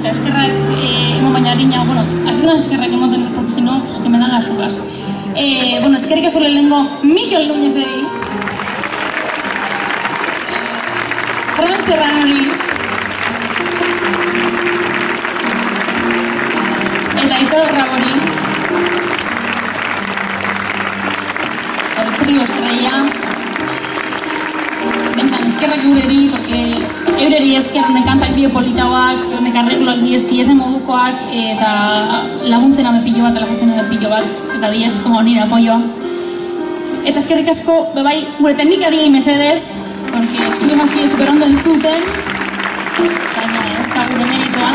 eta eskerrak emon baina harina, bueno, así que eskerrak emoten, porque si no, pues que me dan las uvas. Bueno, eskerrik asko lehenengo Mikel Núñezeri, Fran Serranori, eta Aitor Rabori, el trío estrella. Bentan, eskerrak eureri, porque eureri esker honek kantak dio politauak, honek arregloak diesti esen modukoak, eta laguntzen ame pilo bat, eta diez, como nire apoioa. Eta eskerrik asko, bebai, gure teknikari mesedez, porque zuen hasi super ondo entzuten, baina ez da gure meritoa.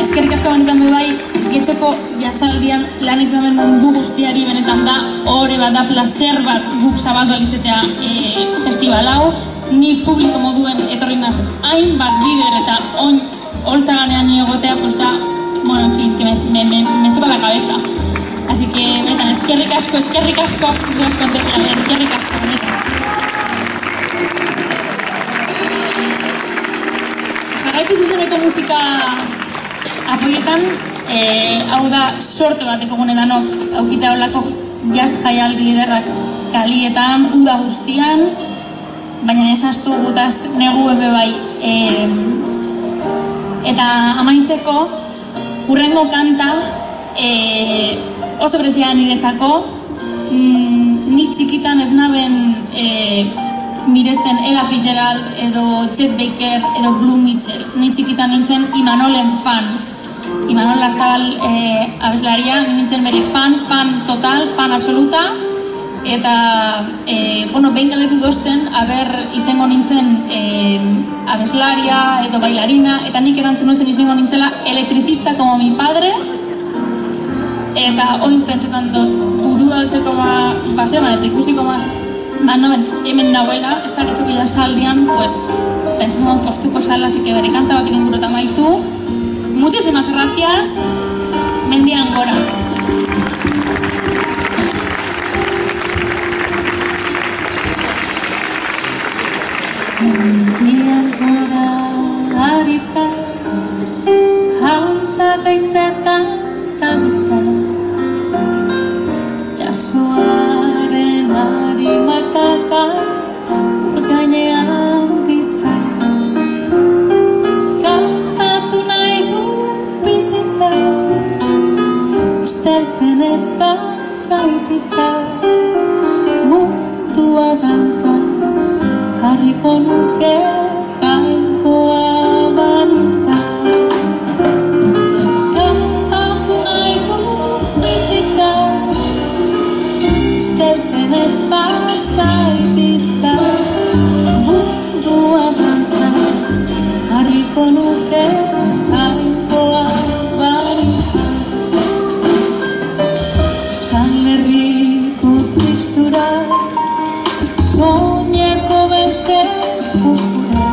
Eskerrik asko benetan bebai, getxoko jasaldian lanik damen mundu guztiari benetan da ore bat da placer bat guk zabaldu alizetea festival hau. Ni publiko moduen etorri naz hainbat bider eta holtzaganean ni egotea, pues da, bueno, en fin, que me toca la cabeza. Así que, benetan, eskerrik asko, eskerrik asko, eskerrik asko, benetan. Jarraitu zuzeneko musika apoietan, hau da sorte bateko gune danok aukita holako jazz jaialdi ederrak kalietan, uda guztian, baina esaztu gutaz negu ebe bai. Eta amaitzeko, hurrengo kanta oso berezia niretzako, ni txikitan ez naben miresten Ella Fitzgerald edo Chet Baker edo Blue Mitchell. Ni txikitan nintzen Imanolen fan. Imanol Larzabal abeslaria, nintzen bere fan total, fan absoluta. Eta, bueno, behin galdetu dozten, aber izango nintzen abeslaria edo bailarina, eta nik erantzun nintzen izango nintzela electricista como mi padre. Eta oin pentsetan dut, buru altzeko baseban eta ikusiko noben hemen nahuela, ez da getxoko jasaldian, pues, pentsetan dut postuko sala, así que bere kanta bat inguru eta maitu. Muchísimas gracias, mendian gora. Mendian gora aritza, hauntza gaitzetan tabiltza, jasoaren harimak dakar urgainean ditza. Kantatu nahi dut bizitza, usteltzen ez bazaititza, mundua dantza, jarriko nuke jainkoa banitza. Kantatu nahi dut bizitza, usteltzen ez bazaititza, mundua dantza, jarriko nuke jainkoa banitza. Euskal Herriko tristura, soñeko beltzen guztura,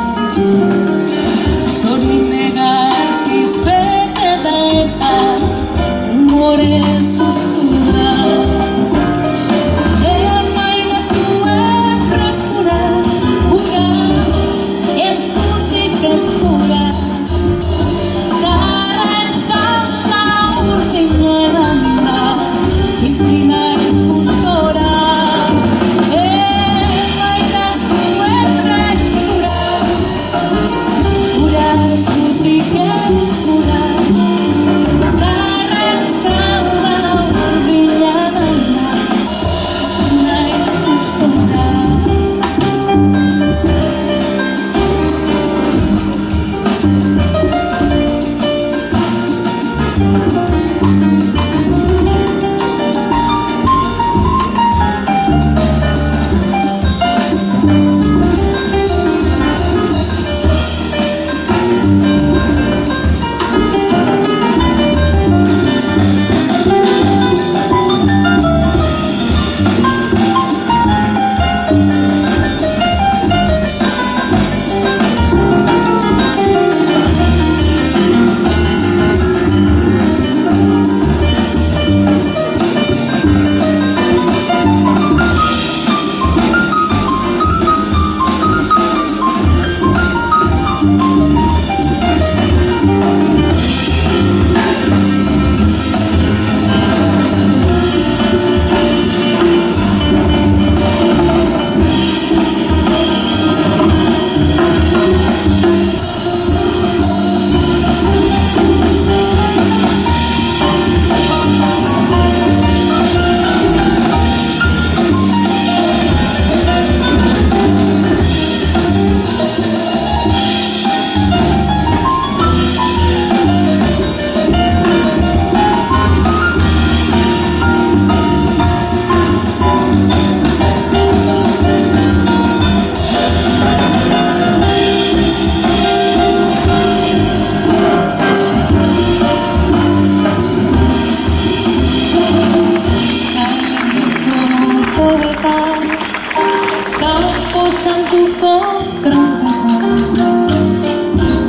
trompeta,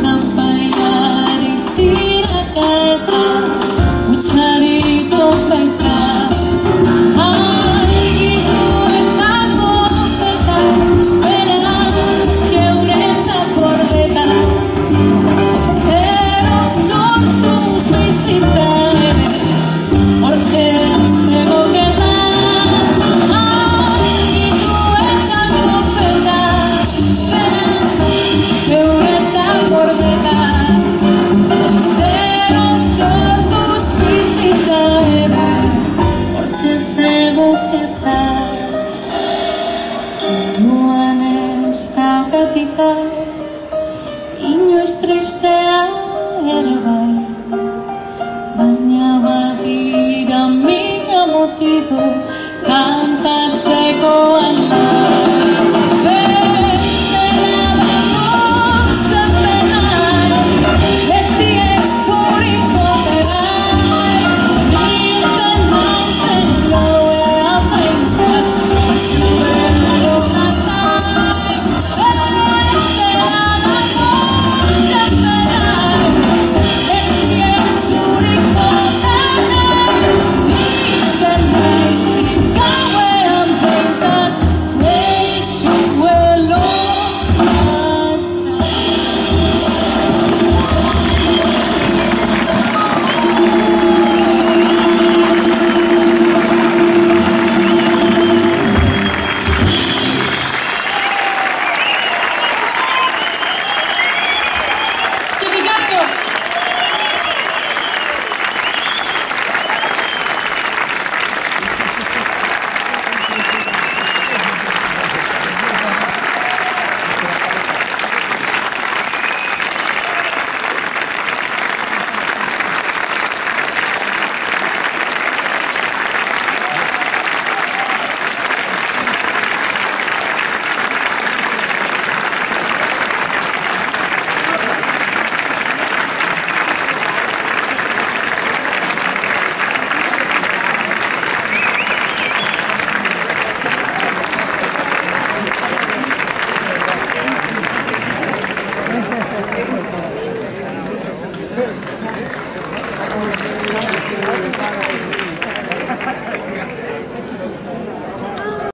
kanpainari tiraka eta hutsari topeta. Argitu ezako beta, bera geuretzak gordeta. Zero sortuz bizitza ere, hortxe zegoketa. Argitu ezako beta, bera geuretzak gordeta. Zero sortuz bizitza ere, hortxe zegoketa. Munduan ez da gatika, inoiz tristea ere bai, baina badira mila motibo kantatzeko alda.